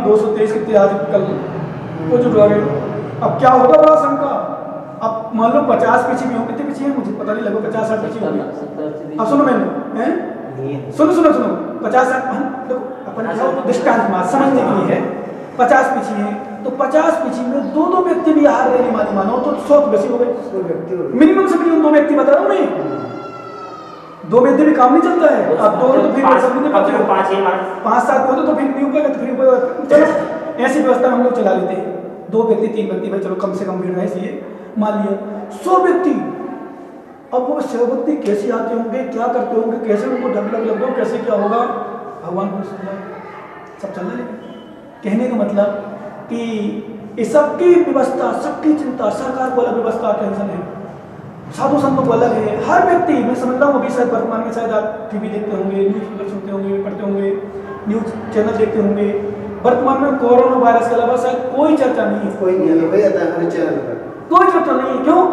223 कितने आज कल कुछ उठवा गए। अब क्या होगा बड़ा शंका। अब मान लो 50 पीछे भी हो, कितने पीछे हैं मुझे पता नहीं, लगभग 50-60 पीछे होंगे। अब सुनो मैंने हैं, सुनो 50-60 देखो अपन क्या तो दृष्टांत मार समझने के लिए है। 50 पीछे हैं तो 50 पीछे में दो व्यक्ति भी हार देने वाली मानो तो 100 बसी हो गए मिनिमम से मिनिमम। 2 व्यक्ति बता रहा हूँ मैं, 2 व्यक्ति भी काम नहीं चलता है। अब 2 तो फिर 5-7 हो तो फिर नहीं हो पाएगा, तो फिर चलो ऐसी व्यवस्था हम लोग चला लेते हैं। 2 व्यक्ति 3 व्यक्ति भाई चलो कम से कम भीड़ है, इसलिए मान लिया 100 व्यक्ति। अब वो 100 व्यक्ति कैसे आते होंगे, क्या करते होंगे, कैसे उनको ढक लग दो, कैसे क्या होगा भगवान को सब चल रहा है। कहने का मतलब कि इस सबकी व्यवस्था, सबकी चिंता, सरकार को अलग व्यवस्था टेंशन है, साधु संतों को अलग है। हर व्यक्ति मैं समझ रहा हूँ अभी शायद वर्तमान में शायद आप टीवी देखते होंगे, न्यूज़ पेपर सुनते होंगे, पढ़ते होंगे, न्यूज़ चैनल देखते होंगे। वर्तमान में कोरोना वायरस के अलावा शायद कोई चर्चा नहीं है, कोई नहीं है, कोई चर्चा नहीं है। क्यों?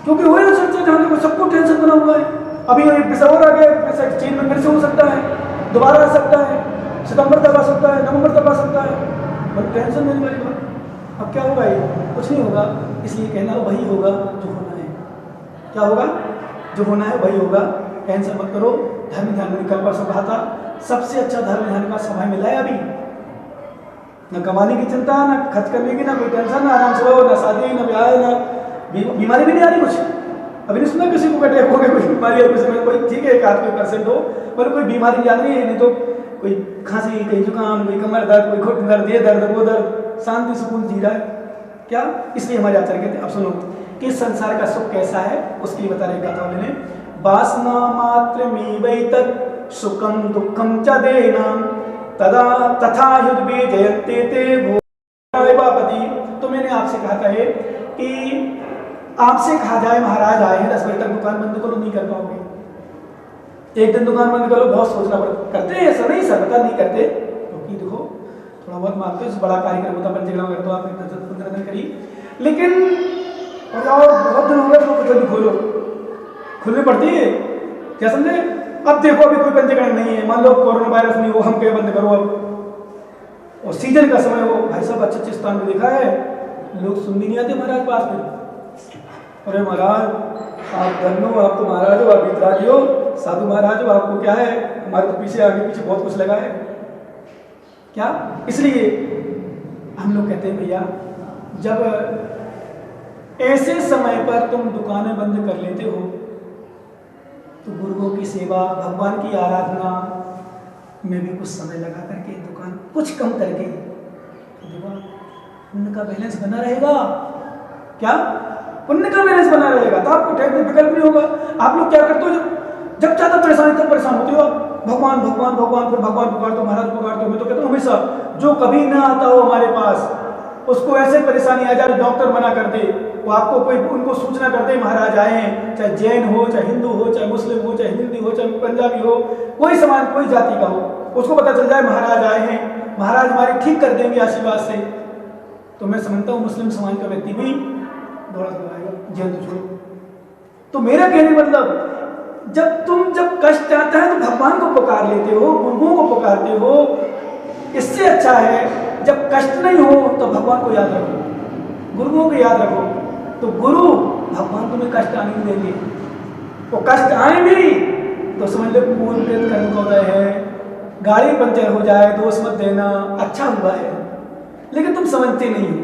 क्योंकि वही चर्चा जहाँ देखो सबको टेंशन बना हुआ है। अभी एक विषय और आ गया, चीन में फिर से हो सकता है, दोबारा आ सकता है, सितंबर तक आ सकता है, नवंबर तक आ सकता है। बट टेंशन नहीं वाली बात। अब क्या होगा, ये कुछ नहीं होगा। इसलिए कहना वही होगा जो होना है। क्या होगा? जो होना है वही होगा, टेंशन मत करो। धर्म ध्यान में कल परसों कहा था सबसे अच्छा धर्म ध्यान का समय मिला है अभी। न कमाने की चिंता, न खर्च करने की, ना कोई टेंशन, ना आराम से रहो, ना शादी, ना ब्याह, ना बीमारी भी नहीं आ रही कुछ। अभी नहीं सुना किसी को अटैक हो गया, कोई बीमारी है किसी में, कोई ठीक है 1-2% हो, पर कोई बीमारी नहीं आ रही है। नहीं तो कोई खांसी, कोई जुकाम, कोई कमर दर्द, कोई घुटन दर्द, ये दर्द वो दर्द, शांति सुकून जी रहा है। क्या? इसलिए हमारे आचार्य कहते हैं, अब सुनो कि संसार का सुख कैसा है उसके लिए बता रहे कथा ने। वासना मात्र में वै तत् सुखम दुखम च देना तदा तथा युद्धे जयते ते भूपति। तो मैंने आपसे कहा था कि आपसे कहा जाए महाराज आए हैं 10 बजे तक दुकान बंद करो, नहीं कर पाओगे। एक दिन दुकान बंद करो, बहुत सोचना पड़ता। करते हैं ऐसा नहीं, सर्वथा नहीं करते, क्योंकि देखो थोड़ा बहुत मानते हो, बड़ा कार्यक्रम होता पंचग्राम कर दो आप 10-15 दिन करिए, लेकिन और बहुत दिन हो गए तो जल्दी खोलो, खुलनी पड़ती है। क्या समझे? अब देखो अभी कोई पंचग्राम नहीं है, मान लो कोरोना वायरस नहीं हो, हम क्या बंद करो अब, और सीजन का समय हो, भाई साहब अच्छे स्थान में देखा है लोग सुनने नहीं आते महाराज पास में। अरे महाराज आप धन हो, आप तो महाराज हो, आप वितरागी हो, साधु महाराज हो, आपको क्या है, हमारे तो पीछे आगे पीछे बहुत कुछ लगा है। क्या? इसलिए हम लोग कहते हैं भैया जब ऐसे समय पर तुम दुकानें बंद कर लेते हो तो गुरुओं की सेवा, भगवान की आराधना में भी कुछ समय लगा करके, दुकान कुछ कम करके, तो देखो पुण्य का बैलेंस बना रहेगा। क्या? पुण्य का बैलेंस बना रहेगा, तो आपको ठहरने विकल्प नहीं होगा। आप लोग क्या करते हो, जब ज्यादा परेशानी तब परेशान होते हो आप, भगवान भगवान भगवान, फिर भगवान पुकारते हो, महाराज पुकारते हो। मैं तो कहता हूँ हमेशा जो कभी ना आता हो हमारे पास, उसको ऐसे परेशानी आ जाए डॉक्टर मना कर दे, वो आपको कोई उनको सूचना कर दे महाराज आए हैं, चाहे जैन हो, चाहे हिंदू हो, चाहे मुस्लिम हो, चाहे हिंदी हो, चाहे पंजाबी हो, कोई समाज कोई जाति का हो, उसको पता चल जाए महाराज आए हैं, महाराज हमारे ठीक कर देंगे आशीर्वाद से, तो मैं समझता हूँ मुस्लिम समाज का व्यक्ति भी दौड़ा दौड़ाएगा, जैन तो छोड़ो। तो मेरा कहने मतलब जब कष्ट आता है तो भगवान को पुकार लेते हो, गुरुओं को पुकारते हो, इससे अच्छा है जब कष्ट नहीं हो तो भगवान को याद रखो, गुरुओं को याद रखो, तो गुरु भगवान तुम्हें कष्ट आने नहीं देंगे। तो कष्ट आए भी तो समझ लो पूर्ण कर्म का उदय है, गाड़ी पंचर हो जाए दोष मत देना, अच्छा हुआ है, लेकिन तुम समझते नहीं हो।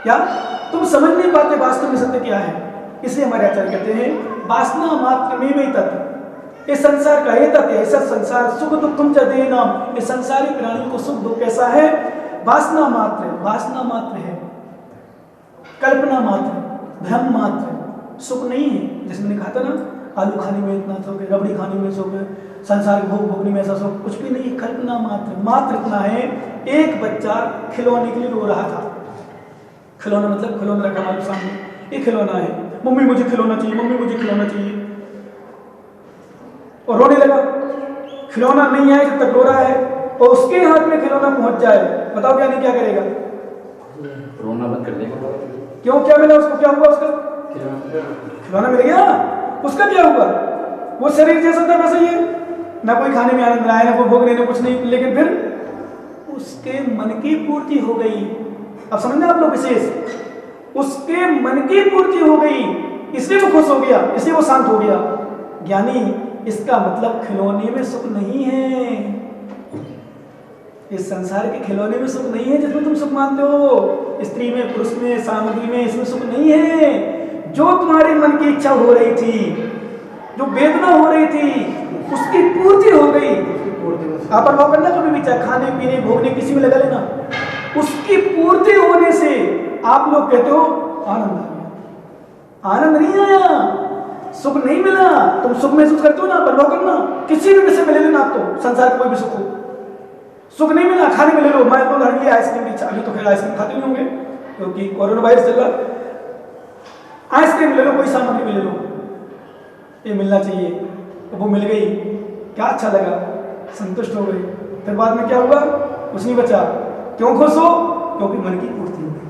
क्या? तुम समझ नहीं पाते वास्तव में सत्य क्या है। इसलिए हमारे आचार्य कहते हैं वासना मात्र में वै तत्, इस संसार का ये तथ्य है, संसार सुख दुख तुम च देना, इस संसारी प्राणी को सुख दुख कैसा है, वासना मात्र है, कल्पना मात्र, भ्रम मात्र, सुख नहीं है। जैसे मैंने कहा था ना, आलू खाने में इतना सुख है, रबड़ी खाने में सुख है, संसार भोग भोगने में ऐसा सुख कुछ भी नहीं है, कल्पना मात्र इतना है। एक बच्चा खिलौने के लिए रो रहा था, खिलौना मतलब खिलौना रखा हमारे सामने, ये खिलौना है, मम्मी मुझे खिलौना चाहिए, मम्मी मुझे खिलौना चाहिए, और रोने लगा। खिलौना नहीं आए जब तक रो रहा है, और उसके हाथ में खिलौना पहुंच जाए, बताओ क्या नहीं क्या करेगा? रोना बंद कर देगा। क्यों? क्या मिला उसको? क्या हुआ उसका? खिलौना मिल गया, उसका क्या हुआ? वो शरीर जैसा था वैसा ही है, ना कोई खाने में आनंद आया, ना कोई भोग लेने, कुछ नहीं, लेकिन फिर उसके मन की पूर्ति हो गई। अब समझना आप लोग विशेष, उसके मन की पूर्ति हो गई, इसलिए वो खुश हो गया, इसलिए वो शांत हो गया। ज्ञानी, इसका मतलब खिलौने में सुख नहीं है, इस संसार के खिलौने में सुख नहीं है जिसमें तुम सुख मानते हो, स्त्री में, पुरुष में, सामग्री में, इसमें सुख नहीं है। जो तुम्हारे मन की इच्छा हो रही थी, जो वेदना हो रही थी, उसकी पूर्ति हो गई। आप अनुभव करना कभी भी, चाहे खाने पीने भोगने किसी में लगा लेना, उसकी पूर्ति होने से आप लोग कहते हो आनंद आ गया। आनंद नहीं आया, सुख नहीं मिला। तुम सुख महसूस करते हो ना, अनुभव करना, किसी भी विषय में ले लेना आप, तो संसार का कोई भी सुख हो, सुख नहीं मिला। खाने में ले लो, मैं तो लड़ लिया आइसक्रीम की इच्छा, अभी तो खैर आइसक्रीम खाते नहीं होंगे क्योंकि कोरोना वायरस चल रहा। आइसक्रीम ले लो, कोई सामग्री में ले लो, ये मिलना चाहिए, तो वो मिल गई, क्या अच्छा लगा, संतुष्ट हो गए। फिर बाद में क्या हुआ, कुछ नहीं बचा। क्यों खुश हो? क्योंकि मन की पूर्ति हो गई।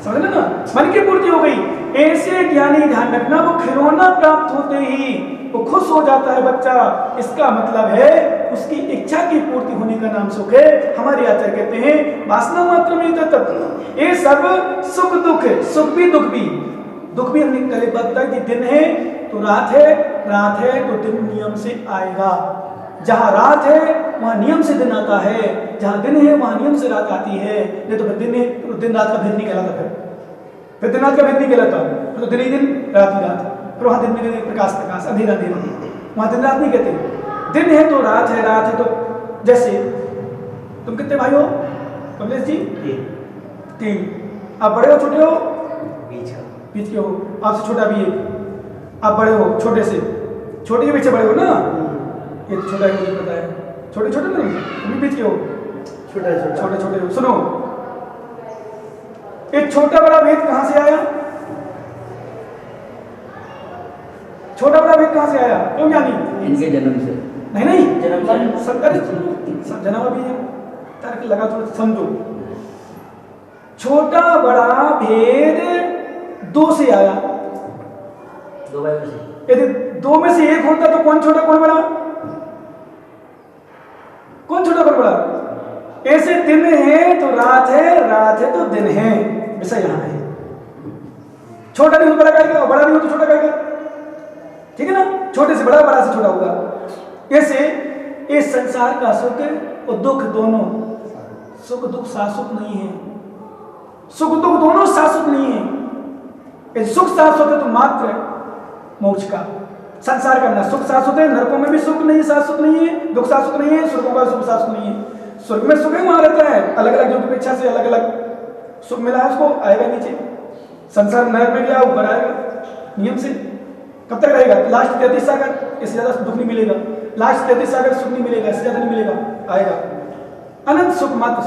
समझ ना, मन की पूर्ति हो गई। ऐसे ज्ञानी, ध्यान रखना, वो खिलौना प्राप्त होते ही वो खुश हो जाता है बच्चा। इसका मतलब है उसकी इच्छा की पूर्ति होने का नाम सुख है। हमारे आचार्य कहते हैं वासना मात्र में तत्व, ये सब सुख दुख है, सुख भी दुख भी। दुख भी हमने पहले बात बताई थी, दिन है तो रात है, रात है तो दिन नियम से आएगा। जहाँ रात है वहाँ नियम से दिन आता है, जहाँ दिन है वहाँ नियम से रात आती है। नहीं तो फिर दिन है तो दिन रात का भेद नहीं कहलाता, फिर दिन रात का भेद नहीं कहलाता, फिर तो दिन ही दिन, रात ही रात। फिर वहाँ दिन में प्रकाश प्रकाश, अंधेरा अंधेरा, वहाँ दिन रात नहीं कहते। दिन है तो रात है, रात है तो, जैसे तुम कितने भाई हो कमलेश जी? 3। आप बड़े हो छोटे हो? बीच के हो। आपसे छोटा भी है, आप बड़े हो छोटे से, छोटे के पीछे बड़े हो ना, ये छोटा है मुझे पता है, छोटे छोटे नहीं, तुम भी बीच के हो, छोटे छोटे हो। सुनो, एक छोटा बड़ा भेद कहां से आया? छोटा बड़ा भेद कहां से आया? क्यों ज्ञानी? इनके जन्म से नहीं, जन्म अभी तर्क लगा, थोड़ा समझो। छोटा बड़ा भेद 2 से आया, 2 भाइयों से। यदि 2 में से एक होता तो कौन छोटा कौन बड़ा? कौन छोटा कौन बड़ा? ऐसे दिन है तो रात है, रात है तो दिन है, विषय यहां है। छोटा नहीं हो तो बड़ा कहेगा, बड़ा नहीं हो तो छोटा कहेगा, ठीक है ना? छोटे से बड़ा, बड़ा से छोटा होगा। ऐसे इस संसार का सुख और दुख दोनों, सुख दुख शाश्वत नहीं है, सुख दुख दोनों शाश्वत नहीं है। सुख शाश्वत है तो मात्र मोक्ष का, संसार का ना सुख शाश्वत है, नरकों में भी सुख नहीं शाश्वत नहीं है, दुख शाश्वत नहीं है, स्वर्गों का सुख शाश्वत नहीं है। स्वर्ग में सुख है, वहां रहता है, अलग अलग जो इच्छा से अलग अलग सुख मिला है उसको आएगा नीचे। संसार नरक में गया, ऊपर आएगा नियम से। कब तक रहेगा? लास्ट 33 सागर, इससे ज्यादा दुख नहीं मिलेगा। लास्ट 33 सागर सुख नहीं मिलेगा, इससे ज्यादा नहीं मिलेगा, आएगा अनंत सुख, मात्र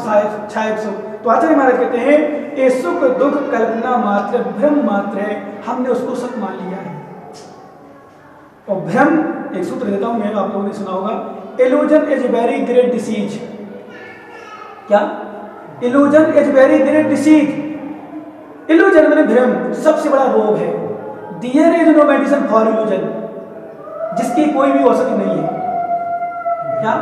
छायक सुख। तो आचार्य महाराज कहते हैं ये सुख दुख कल्पना मात्र, भ्रम मात्र है, हमने उसको सत मान लिया है। और भ्रम, एक सूत्र देता हूं मैं, आप लोगों ने सुना होगा, illusion is very great disease. क्या? Illusion is very great disease. Illusion माने भ्रम, सबसे बड़ा रोग है। There is no medicine for illusion, जिसकी कोई भी औषधि नहीं है। क्या?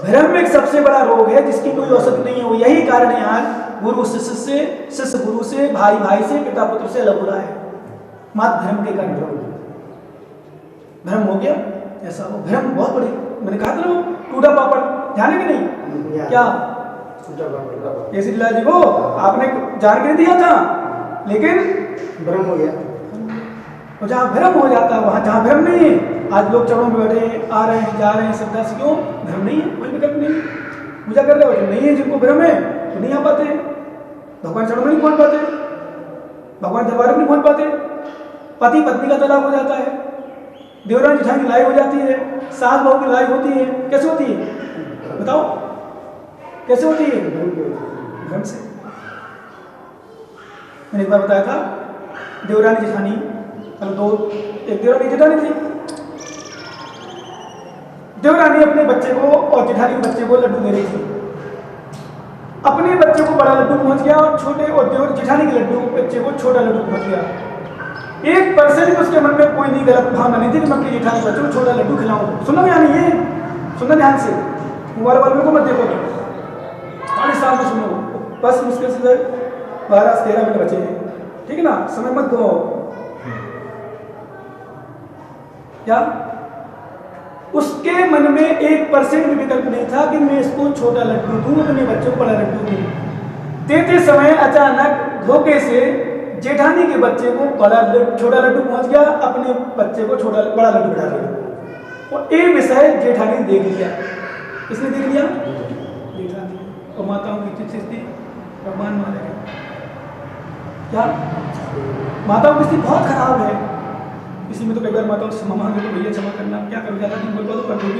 भ्रम एक सबसे बड़ा रोग है जिसकी कोई औषधि नहीं है। वो यही कारण है आज गुरु शिष्य से, शिष्य गुरु से, भाई भाई से, पिता पुत्र से अलग हो रहा है, मात्र भ्रम के कारण। भ्रम हो गया ऐसा, वो भ्रम बहुत बड़ी, मैंने कहा था ना टूटा पापड़, ध्यान है कि नहीं? क्या ऐसी जी को आपने जान के दिया था, लेकिन भ्रम हो गया। तो जहाँ भ्रम हो जाता है, वहाँ जहाँ भ्रम नहीं है, आज लोग चरणों में बैठे हैं, आ रहे हैं, जा रहे हैं श्रद्धा से, क्यों? भ्रम नहीं है, कोई विकल्प नहीं, पूजा कर रहे हो, जो नहीं है, जिनको भ्रम है तो नहीं आ पाते, भगवान चरणों में नहीं पहुंच पाते, भगवान दरबार में नहीं पहुंच पाते। पति पत्नी का तलाक हो जाता है, देवरानी जेठानी की लड़ाई हो जाती है, सास बहू की लड़ाई होती है, कैसे होती है बताओ? कैसे होती है? भ्रम से। मैंने एक बार बताया था, देवरानी जेठानी, मतलब एक देवरानी जेठानी थी, देवरानी अपने बच्चे को और जेठानी के बच्चे को लड्डू दे रही थी। अपने बच्चे को बड़ा लड्डू पहुंच गया और छोटे, और देवर जेठानी के लड्डू बच्चे को छोटा लड्डू पहुंच गया। 1% भी उसके मन में कोई नहीं गलत भावना नहीं थी कि मैं अपनी जेठानी बच्चों को छोटा लड्डू खिलाऊं। सुनना ध्यान, ये सुनना ध्यान से, मोबाइल वालों को मत देखो, खाली शाम को सुनो। बस मुश्किल से 12 से 13 मिनट बचे हैं, ठीक है ना, समय मत दो। क्या उसके मन में 1% भी विकल्प नहीं था कि मैं इसको छोटा लड्डू दूं, अपने बच्चों को बड़ा लड्डू दूं। देते समय अचानक धोखे से जेठानी के बच्चे को छोटा लड्डू पहुंच गया, अपने बच्चे को बड़ा लड्डू बिठा दिया। और ये विषय जेठानी ने देख लिया। किसने देख लिया? जेठानी। और माताओं की स्थिति भगवान मानेगा क्या? माताओं की स्थिति बहुत खराब है। इसी में तो कई बार माताओं से क्षमा मांगे तो भैया क्षमा करना, क्या करूँ, ज़्यादा नहीं बोल पाता, पर भी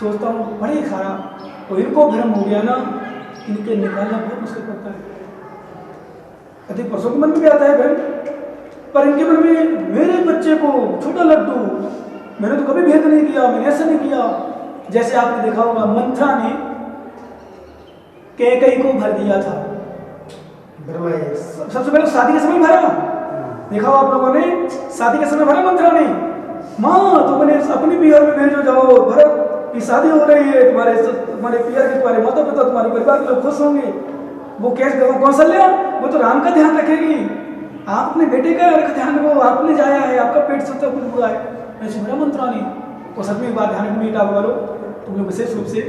सोचता हूँ बड़े खराब। और इनको भ्रम हो गया ना, इनके निकालना बहुत मुश्किल पड़ता है। अधिक परसों के मन में भी आता है बहन, पर इनके मन में मेरे बच्चे को छोटा लड्डू, मैंने तो कभी भेद नहीं किया, मैंने ऐसा नहीं किया। जैसे आपने देखा होगा मंथरा ने कैकेयी को भर दिया था, सबसे पहले शादी के समय भरा, देखा हो आप लोगों ने, शादी के समय भरा मंथरा ने, माँ तो मैंने अपनी पियर में भेजो, जाओ भरत की शादी हो रही है, तुम्हारे पियर के, तुम्हारे माता पिता, तुम्हारे परिवार के लोग खुश होंगे। वो कौशल्या वो तो राम का ध्यान रखेगी, आप अपने बेटे का रख ध्यान, वो आपने जाया है, आपका पेट से तो कुछ हुआ है, ऐसे भरा मंथरा ने। और सच में एक बात ध्यान में डाल वालो, तुम लोग विशेष रूप से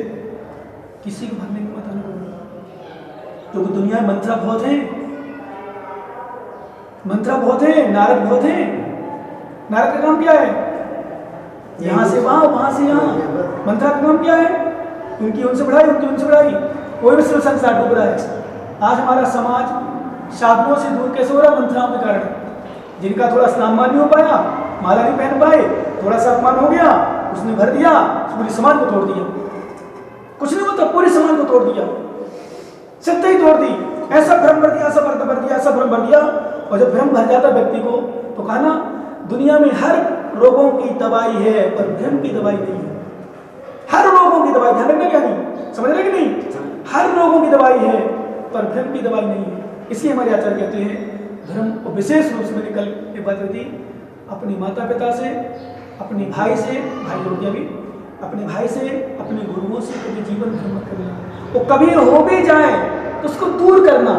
किसी को भरने की मत आने, क्योंकि दुनिया में मंथरा बहुत है, मंथरा बहुत है, नारद बहुत है। नारद का काम क्या है? यहाँ से वहाँ, वहाँ से यहाँ। मंथरा का काम क्या है? उनकी उनसे बढ़ाई, उनकी उनसे बढ़ाई, कोई भी सिर्फ संसार डूब रहा है। आज हमारा समाज साधुओं से दूर कैसे हो रहा? मंथराओं के कारण। जिनका थोड़ा स्नान नहीं हो पाया, माला नहीं पहन पाए, थोड़ा सा अपमान हो गया, उसने भर दिया, पूरी समाज को तोड़ दिया। कुछ नहीं होता, पूरे समाज को तोड़ दिया, सत्य ही तोड़ दी। ऐसा भ्रम भर दिया, ऐसा भर दिया, ऐसा भ्रम भर दिया। और जब भ्रम भर जाता व्यक्ति को, तो कहा ना, दुनिया में हर रोगों की दवाई है, पर भ्रम की दवाई नहीं है। हर रोगों की दवाई, ध्यान रखना, क्या नहीं समझ रहे कि नहीं? हर रोगों की दवाई है, पर भ्रम की दवाई नहीं है। इसलिए हमारे आचार्य कहते हैं, धर्म को विशेष रूप से मैंने कल ये बात दी, अपने माता पिता से, अपने भाई से, भाई हो गया भी, अपने भाई से, अपने गुरुओं से कभी जीवन भ्रम मत करना। वो कभी हो भी जाए तो उसको दूर करना,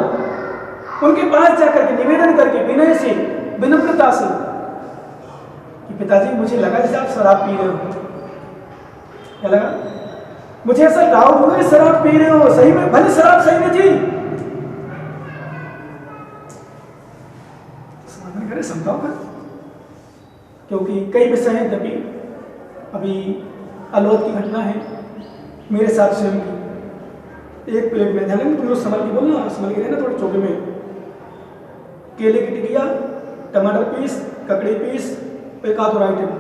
उनके पास जाकर के निवेदन करके विनय से, विनम्रता से, कि पिताजी मुझे लगा जैसे आप शराब पी रहे हो। क्या लगा? मुझे ऐसा डाउट हुआ शराब पी रहे हो, सही में, भले शराब सही में थी, समाधान करें, समझाओ कर, क्योंकि कई विषय हैं। जबकि अभी अलोद की घटना है मेरे साथ स्वयं की। एक प्लेट में, ध्यान तुम लोग संभल के बोलना, संभल के रहना, थोड़े चौके में केले की टिकिया, टमाटर पीस, ककड़ी पीस, एक आध और आइटम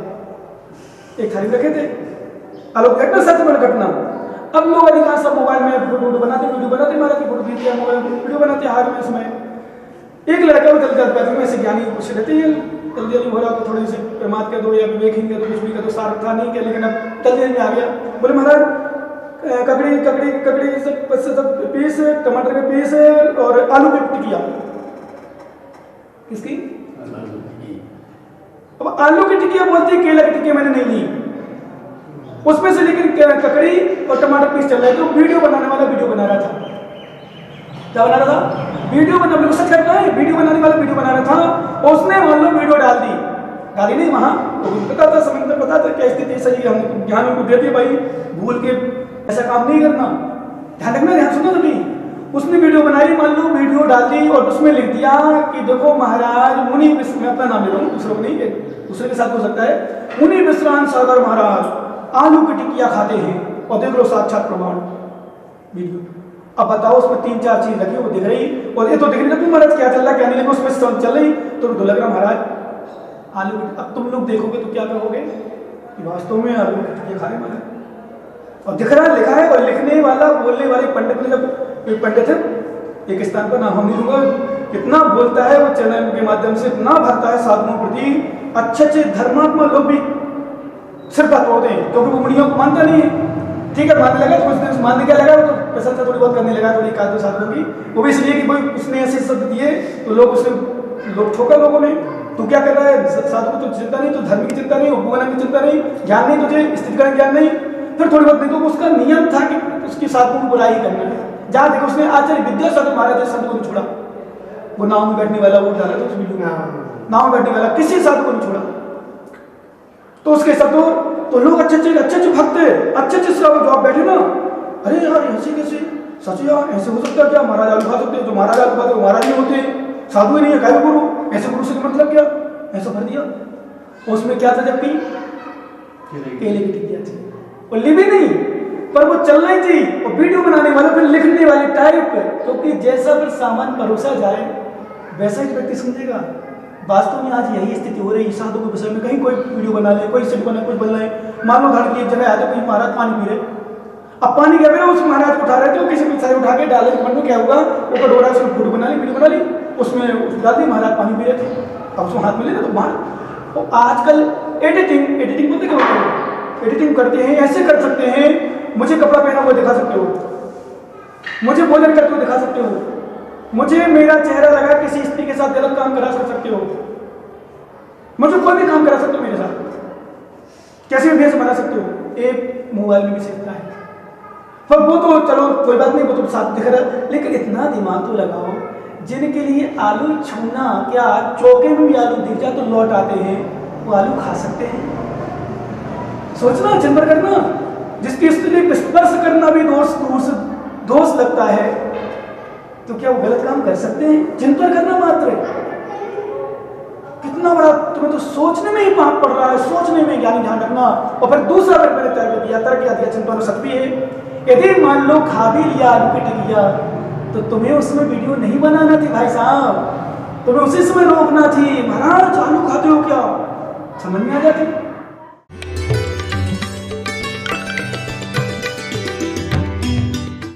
एक थाली में रखे थे। अलोक घटना, सत्य बड़ी घटना। अब लोग अधिकांश सब मोबाइल में वीडियो बनाते, महाराज की फोटो खींच मोबाइल वीडियो बनाते हाथ में। उसमें एक लड़का भी जल्दी में से ज्ञानी कुछ रहते हैं, जल्दी हो रहा तो थोड़ी सी प्रमाद कर दो या विवेकहीन कर दो, कुछ भी कर दो, सार था नहीं किया, लेकिन अब जल्दी में आ गया। बोले महाराज ककड़ी सब पीस, टमाटर के पीस और आलू की टिकिया। किसकी? अब आलू की टिकिया बोलती है, केला की टिकिया मैंने नहीं ली उसमें से, लेकिन ककड़ी और टमाटर पीस चल रहा है। तो वीडियो बनाने वाला वीडियो बना रहा था। क्या बना रहा था? वीडियो बना, मेरे को सच करना है, वीडियो बनाने वाला वीडियो बना रहा था। और उसने मान लो वीडियो डाली नहीं वहां, तो पता था, समझ में पता था क्या स्थिति सही है, हम ध्यान उनको दे दिया, भाई भूल के ऐसा काम नहीं करना, ध्यान रखना, ध्यान सुनो तो नहीं। उसने वीडियो बनाई, मान लो वीडियो डाल दी और उसमें लिख दिया कि देखो महाराज मुनि, मैं अपना नाम ले रहा हूँ, दूसरों को नहीं, दूसरे के साथ हो सकता है, मुनि विश्रांत सागर महाराज आलू की टिकिया खाते हैं, और देख लो साक्षात प्रमाण वीडियो। अब बताओ, उसमें 3-4 चीज लगी, वो दिख रही, और ये तो दिख रही ना, तुम महाराज क्या चल रहा क्या नहीं, लेकिन उसमें चल रही, तो लग रहा महाराज आलू। अब तुम लोग देखोगे तो क्या कहोगे कि वास्तव में आलू की टिकिया खा रहे महाराज, और दिख रहा है, लिखा है। और लिखने वाला, बोलने वाले पंडित ने, जब पंडित है, एक स्थान पर नाम नहीं दूंगा, इतना बोलता है वो चैनल के माध्यम से, इतना भरता है साधुओं प्रति, अच्छे धर्मात्मा लोग भी सिर बात होते हैं, क्योंकि वो मुनियों को मानता नहीं है। ठीक है, मानने लगा, कुछ दिन मानने क्या लगा, तो प्रशंसा थोड़ी बहुत करने लगा, थोड़ी एक आध साधुओं की, वो भी इसलिए कि कोई उसने ऐसे शब्द दिए तो लोग उसे ठोका लोगों ने। तू क्या कर रहा है, साधु को तो चिंता नहीं, तो धर्म की चिंता नहीं, उपवन की चिंता नहीं, ज्ञान नहीं तुझे, स्थिति का ज्ञान नहीं। फिर थोड़ी बहुत नहीं तो उसका नियम था कि उसकी साधु को बुराई करना है। जहाँ देखो उसने आचार्य विद्यासागर महाराज संत को नहीं छोड़ा, वो नाव में बैठने वाला वो डाला था उस वीडियो में, नाव में बैठने वाला किसी साधु को नहीं छोड़ा। तो उसके शब्दों तो लोग अच्छे भक्त अच्छे श्रावक जो आप बैठे ना, अरे यार ऐसे कैसे, सच यार ऐसे हो सकता है क्या, महाराज आलू खा सकते हैं, जो महाराज आलू खाते वो महाराज नहीं होते, साधु ही नहीं है, काय गुरु, ऐसे गुरु से मतलब क्या, ऐसा भर दिया। उसमें क्या था, जबकि केले की टिक्कियां थी, वो लिपि नहीं पर वो चल रही थी, और वीडियो बनाने वाले फिर लिखने वाले टाइप, क्योंकि जैसा फिर सामान परोसा जाए वैसा ही व्यक्ति समझेगा। वास्तव में आज यही स्थिति हो रही है साधु के विषय में। कहीं कोई वीडियो बना ले, कोई सेट बना, कुछ बन रहे, मान लो घर की एक जगह आते कोई महाराज पानी पी रहे, अब पानी क्या पी रहे, उस महाराज को उठा रहे थे, किसी भी उठा के डाले मन में, क्या होगा ऊपर डोरा से फोटो बना ली, वीडियो बना ली, उसमें डाल दी, महाराज पानी पी रहे थे, अब उसको हाथ में ले तो बाहर। तो आजकल एडिटिंग बोलते क्या, एडिटिंग करते हैं, ऐसे कर सकते हैं, मुझे कपड़ा पहना हुआ दिखा सकते हो, मुझे भोजन करते हुए दिखा सकते हो, मुझे मेरा चेहरा लगा किसी स्त्री के साथ गलत काम करा सकते हो, मुझे कोई भी काम करा सकते हो मेरे साथ, कैसे भी भेष बना सकते हो, एक मोबाइल में भी सीखता है। पर वो तो चलो कोई बात नहीं, वो तो साथ दिख रहा है, लेकिन इतना दिमाग तो लगाओ, जिनके लिए आलू छूना क्या चौके में भी आलू दिख जाए तो लौट आते हैं, वो आलू खा सकते हैं। सोचना, चिंतन करना, जिसकी स्त्री स्पर्श करना भी दोष लगता है, तो क्या वो गलत काम कर सकते हैं? चिंतन करना मात्र कितना बड़ा, तुम्हें तो सोचने में ही पाप पड़ रहा है, सोचने में ज्ञानी ध्यान रखना। और फिर दूसरा वर्ग मैंने तर्क दिया चिंतन सत्य है, यदि मान लो खा भी लिया आलू की टिकिया, तो तुम्हें उसमें वीडियो नहीं बनाना थी भाई साहब, तुम्हें उसी समय रोकना थी, महाराज आलू खाते हो क्या, समझ में आ जाती।